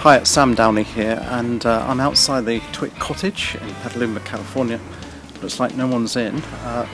Hi, it's Sam Downie here, and I'm outside the TWiT cottage in Petaluma, California. Looks like no one's in,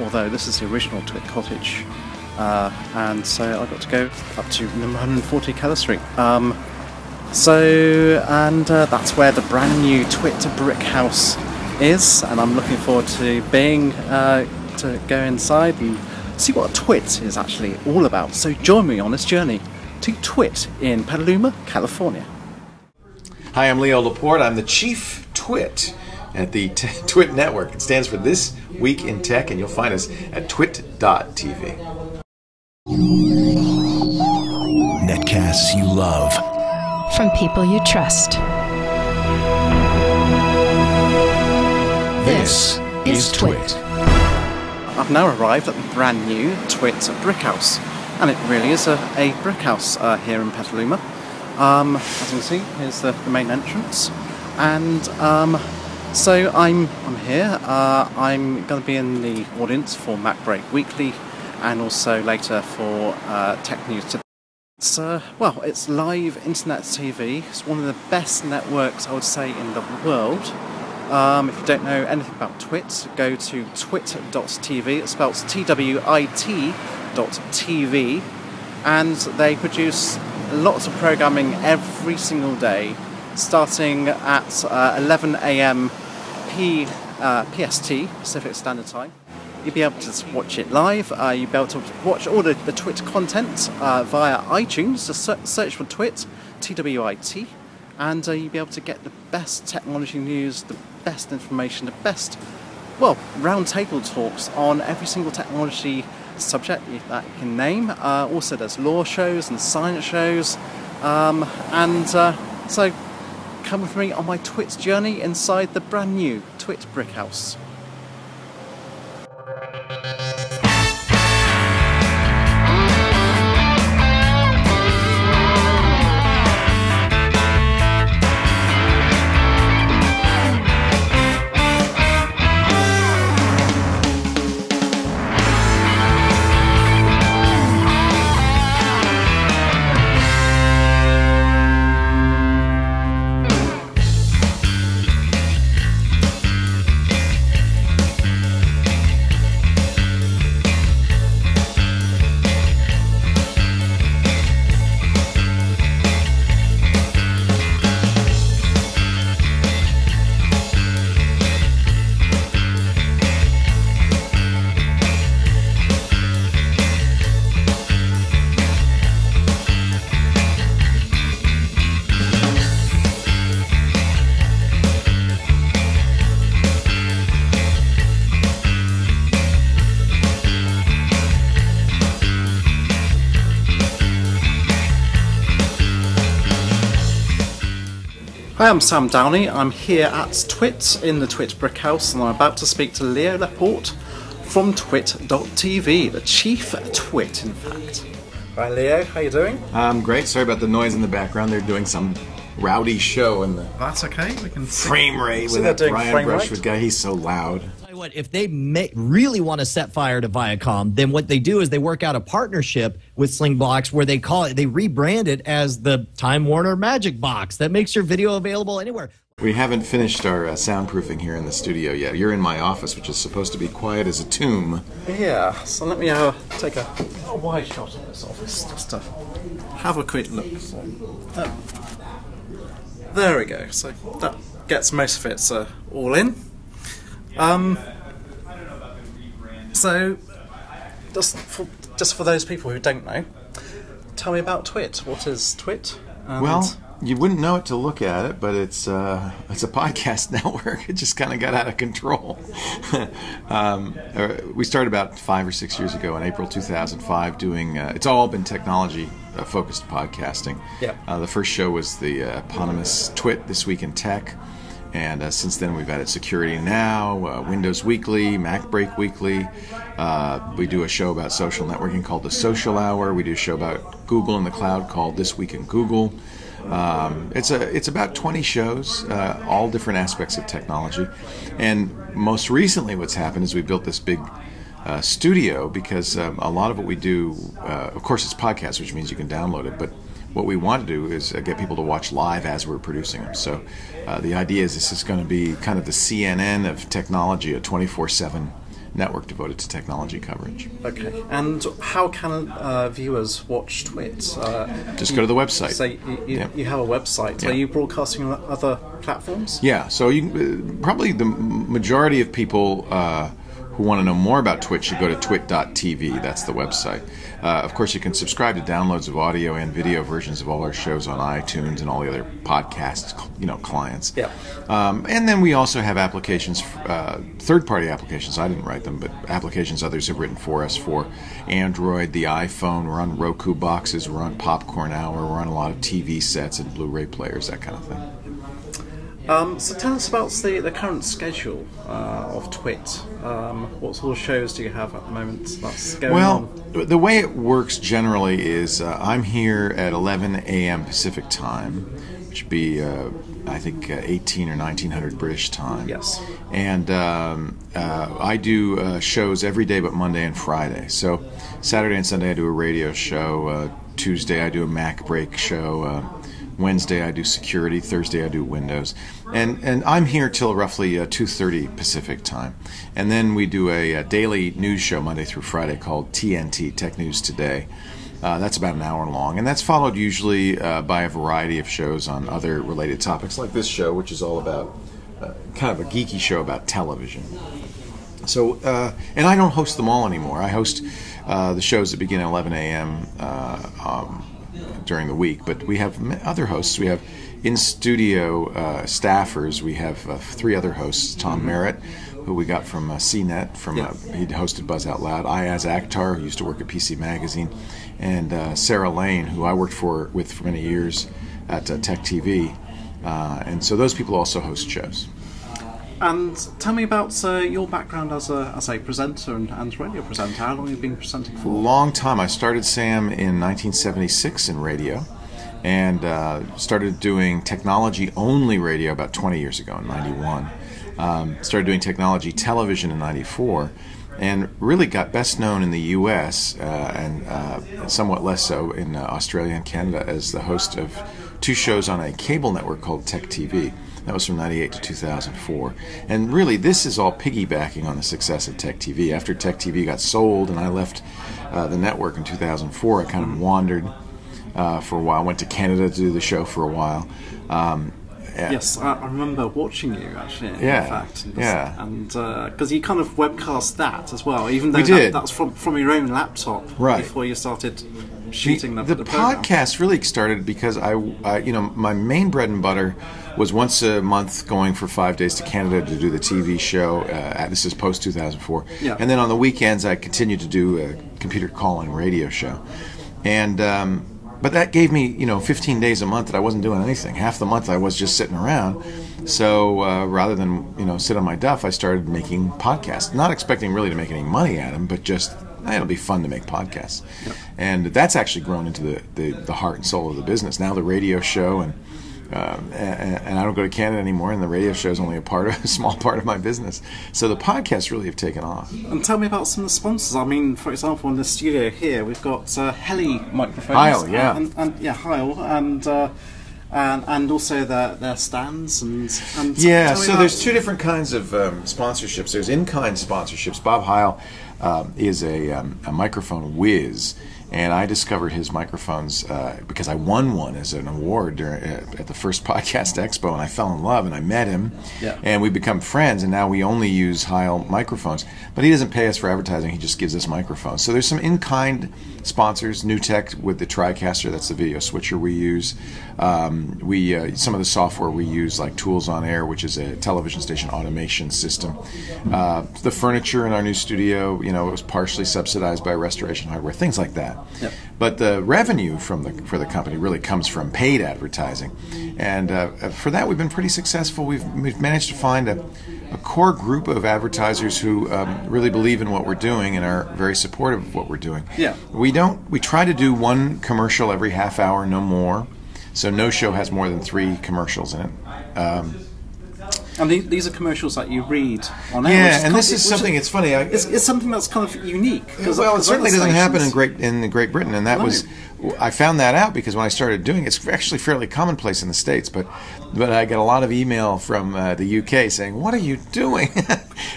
although this is the original TWiT cottage, and so I got to go up to number 140 Keller Street. That's where the brand new TWiT brick house is, and I'm looking forward to to go inside and see what TWiT is actually all about. So join me on this journey to TWiT in Petaluma, California. Hi, I'm Leo Laporte. I'm the Chief TWiT at the TWiT Network. It stands for This Week in Tech, and you'll find us at twit.tv. Netcasts you love. From people you trust. This is TWiT. I've now arrived at the brand new TWiT brick house, and it really is a brick house here in Petaluma. As you can see, here's the main entrance, and so I'm here. I'm going to be in the audience for Mac Break Weekly, and also later for Tech News Today. It's live internet TV. It's one of the best networks, I would say, in the world. If you don't know anything about TWiT, go to twit.tv. It spells TWiT.tv, and they produce lots of programming every single day, starting at 11 AM PST, Pacific Standard Time. You'll be able to watch it live. You'll be able to watch all the TWiT content via iTunes. Just search for TWiT, TWiT, and you'll be able to get the best technology news, the best information, the best, roundtable talks on every single technology subject that you can name. Also there's law shows and science shows, so come with me on my TWiT journey inside the brand new TWiT brick house. Hi, I'm Sam Downie. I'm here at TWiT in the TWiT brick house, and I'm about to speak to Leo Laporte from twit.tv, the chief TWiT, in fact. Hi Leo, how you doing? Great. Sorry about the noise in the background. They're doing some rowdy show in the That's okay. We can frame rate with that Brian Brushwood guy. He's so loud. What, if they really want to set fire to Viacom, then what they do is they work out a partnership with Slingbox where they rebrand it as the Time Warner Magic Box that makes your video available anywhere. We haven't finished our soundproofing here in the studio yet. You're in my office, which is supposed to be quiet as a tomb. Yeah, so let me take a wide shot of this office just to have a quick look. So, there we go. So that gets most of it all in. So, just for those people who don't know, tell me about TWiT. What is TWiT? Well, you wouldn't know it to look at it, but it's a podcast network. It just kind of got out of control. We started about 5 or 6 years ago in April 2005 doing, it's all been technology-focused podcasting. Yeah. The first show was the eponymous TWiT, This Week in Tech. And since then, we've added Security Now, Windows Weekly, Mac Break Weekly. We do a show about social networking called The Social Hour. We do a show about Google in the cloud called This Week in Google. It's about 20 shows, all different aspects of technology. And most recently, what's happened is we built this big studio because a lot of what we do, of course, it's podcasts, which means you can download it, but what we want to do is get people to watch live as we're producing them. So the idea is this is going to be kind of the CNN of technology, a 24/7 network devoted to technology coverage. Okay, and how can viewers watch TWiT? Just go to the website. So you have a website. Yeah. Are you broadcasting on other platforms? Yeah, so you probably the majority of people who want to know more about TWiT should go to twit.tv. That's the website. Of course, you can subscribe to downloads of audio and video versions of all our shows on iTunes and all the other podcast, clients. Yeah. And then we also have applications, third-party applications. I didn't write them, but applications others have written for us for Android, the iPhone. We're on Roku boxes. We're on Popcorn Hour. We're on a lot of TV sets and Blu-ray players, that kind of thing. So tell us about the current schedule of TWiT. What sort of shows do you have at the moment that's going on? Well, the way it works generally is I'm here at 11 a.m. Pacific time, which would be, I think, 18 or 1900 British time. Yes. And I do shows every day but Monday and Friday. So Saturday and Sunday I do a radio show. Tuesday I do a Mac break show. Wednesday I do security, Thursday I do Windows, and I'm here till roughly 2:30 Pacific time, and then we do a daily news show Monday through Friday called TNT, Tech News Today. That's about an hour long, and that's followed usually by a variety of shows on other related topics, like this show, which is all about kind of a geeky show about television. So, and I don't host them all anymore. I host the shows that begin at 11 a.m. During the week, but we have other hosts. We have in-studio staffers. We have 3 other hosts, Tom Merritt, who we got from CNET, he'd hosted Buzz Out Loud, Ayaz Akhtar, who used to work at PC Magazine, and Sarah Lane, who I worked with for many years at Tech TV. And so those people also host shows. And tell me about your background as a presenter and radio presenter. How long have you been presenting for? A long time. I started, Sam, in 1976 in radio, and started doing technology-only radio about 20 years ago in 91. Started doing technology television in 94, and really got best known in the U.S. And somewhat less so in Australia and Canada as the host of 2 shows on a cable network called Tech TV. That was from 98 to 2004. And really, this is all piggybacking on the success of Tech TV. After Tech TV got sold and I left the network in 2004, I kind of wandered for a while. Went to Canada to do the show for a while. Yes, I remember watching you, actually, in fact. And because you kind of webcast that as well, even though that's from your own laptop before you started shooting the podcast really started because I my main bread and butter was once a month going for 5 days to Canada to do the TV show. This is post 2004, and then on the weekends I continued to do a computer call-in radio show, and but that gave me 15 days a month that I wasn't doing anything. Half the month I was just sitting around. So rather than sit on my duff, I started making podcasts, not expecting really to make any money at them, but just it'll be fun to make podcasts. And that's actually grown into the heart and soul of the business. Now the radio show and I don't go to Canada anymore, and the radio show is only a small part of my business. So the podcasts really have taken off. And tell me about some of the sponsors. I mean, for example, in the studio here, we've got Heli microphones. Heil, yeah. Heil, and also their stands and so there's 2 different kinds of sponsorships. There's in-kind sponsorships. Bob Heil is a microphone whiz. And I discovered his microphones because I won one as an award at the first Podcast Expo, and I fell in love, and I met him, and we become friends, and now we only use Heil microphones. But he doesn't pay us for advertising, he just gives us microphones. So there's some in-kind sponsors, NewTek with the TriCaster, that's the video switcher we use. Some of the software we use, like Tools on Air, which is a television station automation system. The furniture in our new studio, it was partially subsidized by Restoration Hardware, things like that. But the revenue for the company really comes from paid advertising, and for that we've been pretty successful. We've managed to find a core group of advertisers who really believe in what we're doing and are very supportive of what we're doing. We try to do 1 commercial every half hour, no more. So no show has more than 3 commercials in it. And these are commercials that you read on air. Yeah, and this is something. It's funny. It's something that's kind of unique. Well, it certainly doesn't happen in Great Britain, and that was. I found that out because when I started doing it, it's actually fairly commonplace in the States, but I get a lot of email from the UK saying, "What are you doing?"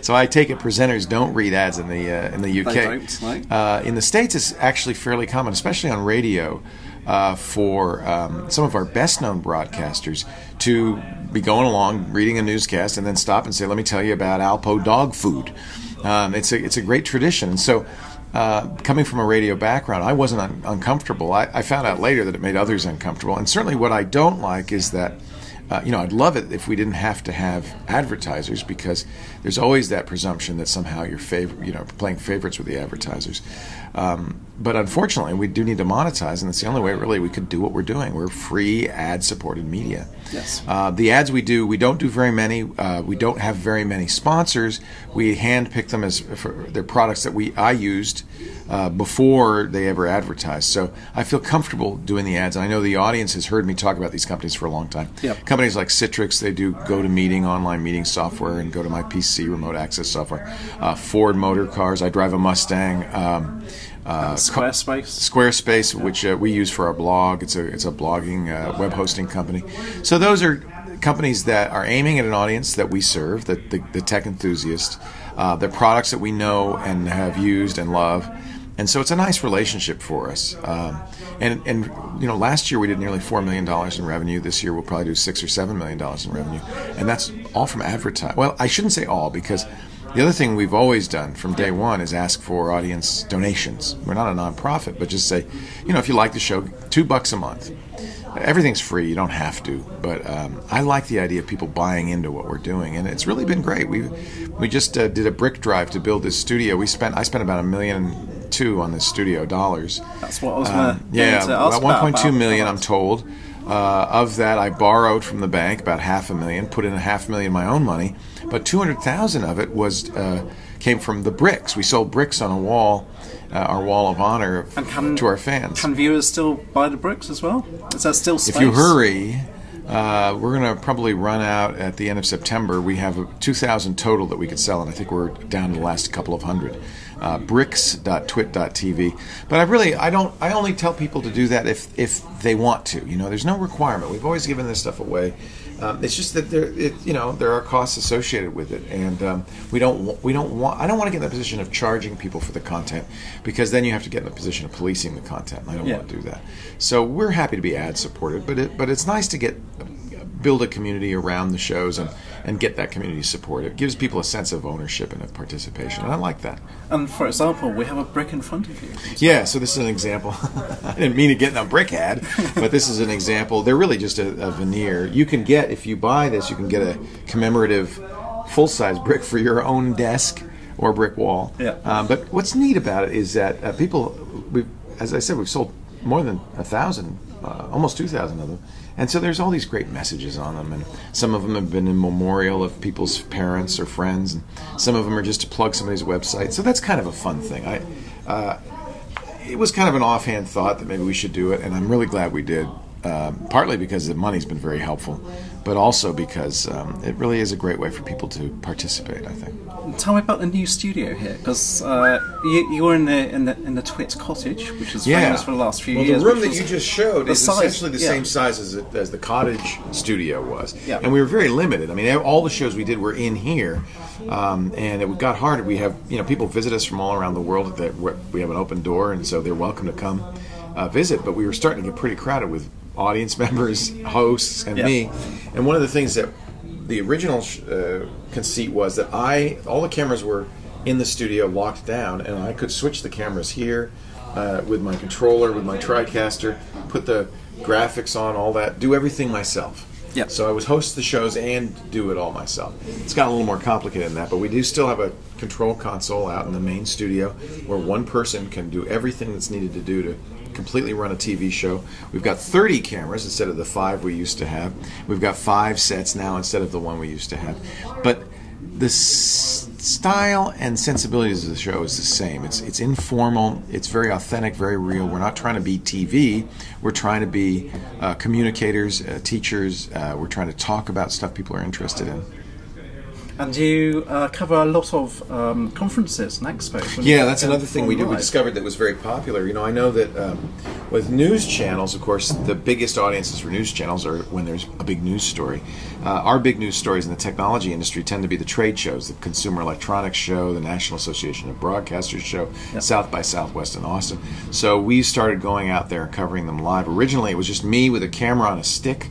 So I take it presenters don't read ads in the UK. They don't, right? In the States, it's actually fairly common, especially on radio, for some of our best-known broadcasters to be going along reading a newscast and then stop and say, "Let me tell you about Alpo dog food." It's a great tradition, and so. Coming from a radio background, I wasn't uncomfortable. I found out later that it made others uncomfortable. And certainly what I don't like is that, I'd love it if we didn't have to have advertisers, because there's always that presumption that somehow you're playing favorites with the advertisers. But unfortunately, we do need to monetize, and it's the only way really we could do what we're doing. We're free ad-supported media. Yes. The ads we don't do very many. We don't have very many sponsors. We handpick them for their products that I used before they ever advertised. So I feel comfortable doing the ads. And I know the audience has heard me talk about these companies for a long time. Yep. Companies like Citrix, they do GoToMeeting, online meeting software, and GoToMyPC, remote access software. Ford Motor Cars, I drive a Mustang. Squarespace, which we use for our blog. It's a blogging web hosting company. So those are companies that are aiming at an audience that we serve, the tech enthusiast. They're products that we know and have used and love, and so it's a nice relationship for us. And last year we did nearly $4 million in revenue. This year we'll probably do $6 or $7 million in revenue, and that's all from advertising. Well, I shouldn't say all, because the other thing we've always done from day one is ask for audience donations. We're not a nonprofit, but just say, if you like the show, $2 a month. Everything's free. You don't have to. But I like the idea of people buying into what we're doing, and it's really been great. We just did a brick drive to build this studio. I spent about $1.2 million on this studio dollars. That's what I was going to about $1.2 million, I'm told. Of that, I borrowed from the bank about $500,000, put in $500,000 of my own money, but $200,000 of it came from the bricks. We sold bricks on a wall, our wall of honor, to our fans. Can viewers still buy the bricks as well? Is that still space? If you hurry, we're going to probably run out at the end of September. We have 2,000 total that we could sell, and I think we're down to the last couple of hundred. Bricks.twit.tv. But I only tell people to do that if they want to. There's no requirement. We've always given this stuff away. It's just that there are costs associated with it, and I don't want to get in the position of charging people for the content, because then you have to get in the position of policing the content, and I don't want to do that. So we're happy to be ad supported, but it's nice to build a community around the shows and get that community support. It gives people a sense of ownership and of participation, and I like that. And for example, we have a brick in front of you. Yeah, so this is an example. I didn't mean to get in a brick ad, but this is an example. They're really just a veneer. You can get, if you buy this, you can get a commemorative full-size brick for your own desk or brick wall. Yeah. But what's neat about it is that as I said, we've sold more than 1,000, almost 2,000 of them. And so there's all these great messages on them, and some of them have been in memorial of people's parents or friends, and some of them are just to plug somebody's website. So that's kind of a fun thing. It was kind of an offhand thought that maybe we should do it, and I'm really glad we did, partly because the money's been very helpful, but also because it really is a great way for people to participate, I think. Tell me about the new studio here, because you're in the TWiT cottage, which is famous for the last few years. The room that you just showed is essentially the same size as the cottage studio was, and we were very limited. I mean, all the shows we did were in here, and it got hard. We have people visit us from all around the world. We have an open door, and so they're welcome to come visit. But we were starting to get pretty crowded with audience members, hosts, and me. And one of the things that the original conceit was that all the cameras were in the studio locked down, and I could switch the cameras here with my controller, with my TriCaster, put the graphics on, all that, do everything myself. Yep. So I would host the shows and do it all myself. It's gotten a little more complicated than that, but we do still have a control console out in the main studio where one person can do everything that's needed to do to completely run a TV show. We've got 30 cameras instead of the 5 we used to have. We've got 5 sets now instead of the 1 we used to have. But the style and sensibilities of the show is the same. It's informal. It's very authentic, very real. We're not trying to be TV. We're trying to be communicators, teachers. We're trying to talk about stuff people are interested in. And you cover a lot of conferences and expos. Yeah, that's another thing we did. We discovered that was very popular. You know, I know that with news channels, of course, the biggest audiences for news channels are when there's a big news story. Our big news stories in the technology industry tend to be the trade shows, the Consumer Electronics Show, the National Association of Broadcasters Show, South by Southwest in Austin. So we started going out there and covering them live. Originally, it was just me with a camera on a stick.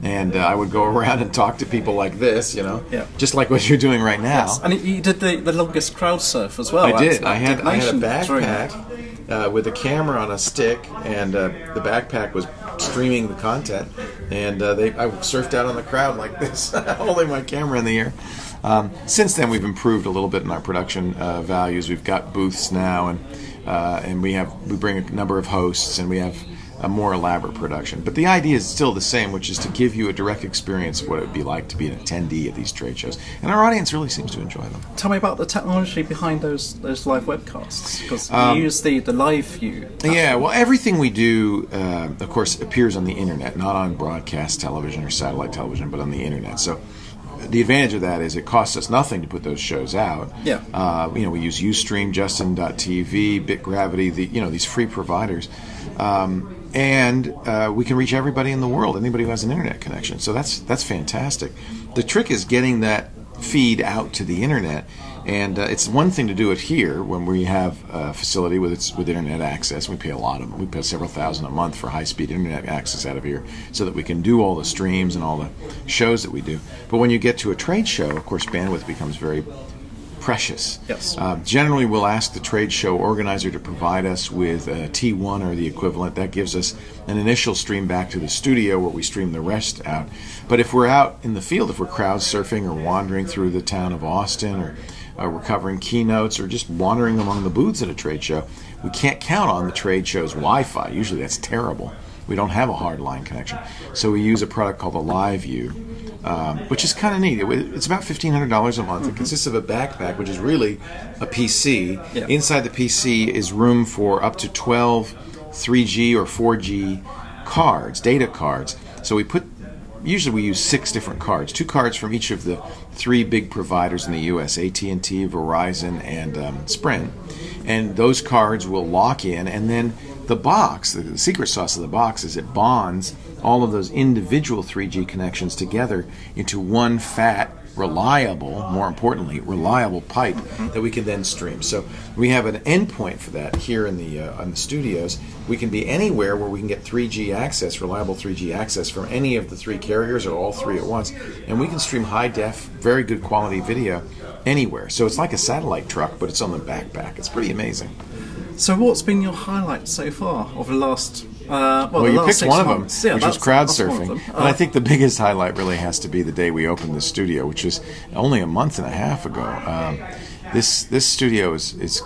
And I would go around and talk to people like this, you know, just like what you're doing right now. Yes. And you did the longest crowd surf as well. I did. I had a backpack with a camera on a stick, and the backpack was streaming the content. And I surfed out on the crowd like this, holding my camera in the air. Since then, we've improved a little bit in our production values. We've got booths now, and we bring a number of hosts, and we have a more elaborate production. But the idea is still the same, which is to give you a direct experience of what it would be like to be an attendee at these trade shows. And our audience really seems to enjoy them. Tell me about the technology behind those live webcasts, because you use the live view platform. Yeah, well, everything we do, of course, appears on the internet, not on broadcast television or satellite television, but on the internet. So the advantage of that is it costs us nothing to put those shows out. Yeah. You know, we use Ustream, Justin.tv, BitGravity, these free providers. And we can reach everybody in the world, anybody who has an internet connection. So that's fantastic. The trick is getting that feed out to the internet, and it's one thing to do it here when we have a facility with internet access. We pay a lot of them. We pay several thousand a month for high-speed internet access out of here, so that we can do all the streams and all the shows that we do. But when you get to a trade show, of course, bandwidth becomes very precious. Yes. Generally, we'll ask the trade show organizer to provide us with a T1 or the equivalent. That gives us an initial stream back to the studio where we stream the rest out. But if we're out in the field, if we're crowd surfing or wandering through the town of Austin, or we're covering keynotes or just wandering among the booths at a trade show, we can't count on the trade show's Wi-Fi. Usually that's terrible. We don't have a hard line connection. So we use a product called the Live View, which is kind of neat. It's about $1,500 a month. It consists of a backpack, which is really a PC. Yeah. Inside the PC is room for up to 12 3G or 4G cards, data cards. So usually we use 6 different cards, 2 cards from each of the 3 big providers in the U.S., AT&T, Verizon, and Sprint. And those cards will lock in, and then the box, the secret sauce of the box is it bonds all of those individual 3G connections together into one fat, reliable, more importantly, reliable pipe that we can then stream. So we have an endpoint for that here in the studios. We can be anywhere where we can get 3G access, reliable 3G access from any of the 3 carriers or all 3 at once, and we can stream high-def, very good quality video anywhere. So it's like a satellite truck, but it's on the backpack. It's pretty amazing. So what's been your highlight so far of the last... well, you picked one of them, which was crowd surfing. And I think the biggest highlight really has to be the day we opened the studio, which was only a month and a half ago. This studio is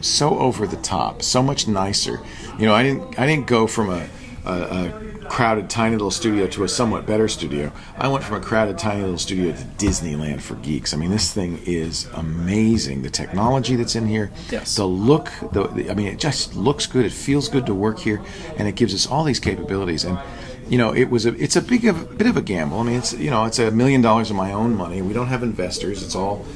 so over the top, so much nicer. You know, I didn't go from a crowded, tiny little studio to a somewhat better studio. I went from a crowded, tiny little studio to Disneyland for geeks. I mean, this thing is amazing. The technology that's in here, yes. The look, I mean, it just looks good. It feels good to work here, and it gives us all these capabilities. And you know, it's a bit of a gamble. I mean, it's $1 million of my own money. We don't have investors. It's all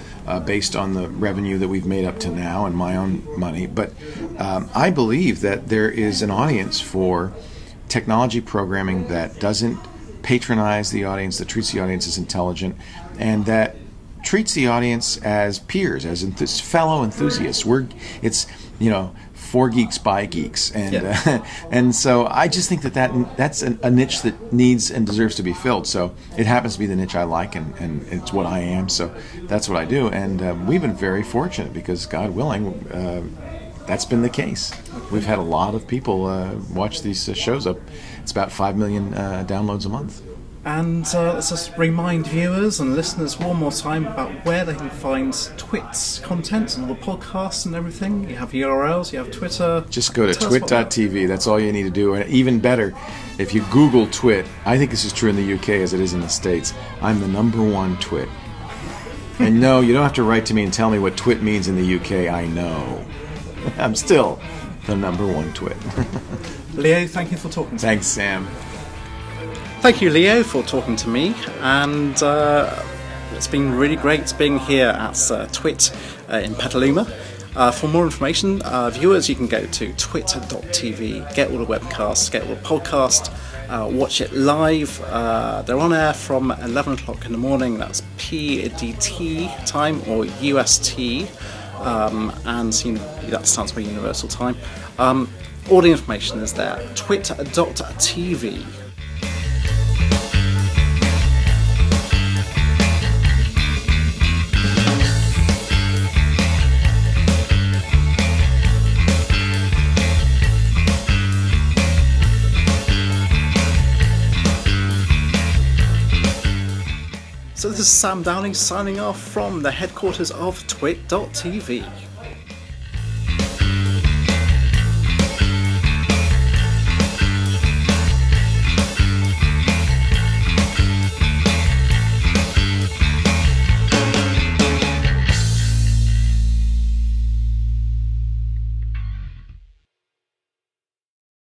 based on the revenue that we've made up to now and my own money. But I believe that there is an audience for technology programming that doesn't patronize the audience, that treats the audience as intelligent, and that treats the audience as peers, as fellow enthusiasts. It's 4 geeks by geeks, and and so I just think that's a niche that needs and deserves to be filled. So it happens to be the niche I like, and it's what I am. So that's what I do, and we've been very fortunate because, God willing, that's been the case. We've had a lot of people watch these shows up. It's about 5 million downloads a month. And let's just remind viewers and listeners one more time about where they can find TWiT's content and all the podcasts and everything. You have URLs, you have Twitter. Just go to twit.tv. That's all you need to do. And even better, if you Google TWiT, I think this is true in the UK as it is in the States, I'm the #1 TWiT. And no, you don't have to write to me and tell me what TWiT means in the UK. I know. I'm still the #1 TWiT. Leo, thank you for talking to me. Thanks, Sam. Thank you, Leo, for talking to me, and It's been really great being here at TWiT in Petaluma. For more information, viewers, you can go to twit.tv, get all the webcasts, get all the podcasts, watch it live. They're on air from 11 o'clock in the morning, that's PDT time or UST, and that stands for Universal Time. All the information is there, twit.tv. So this is Sam Downie signing off from the headquarters of twit.tv.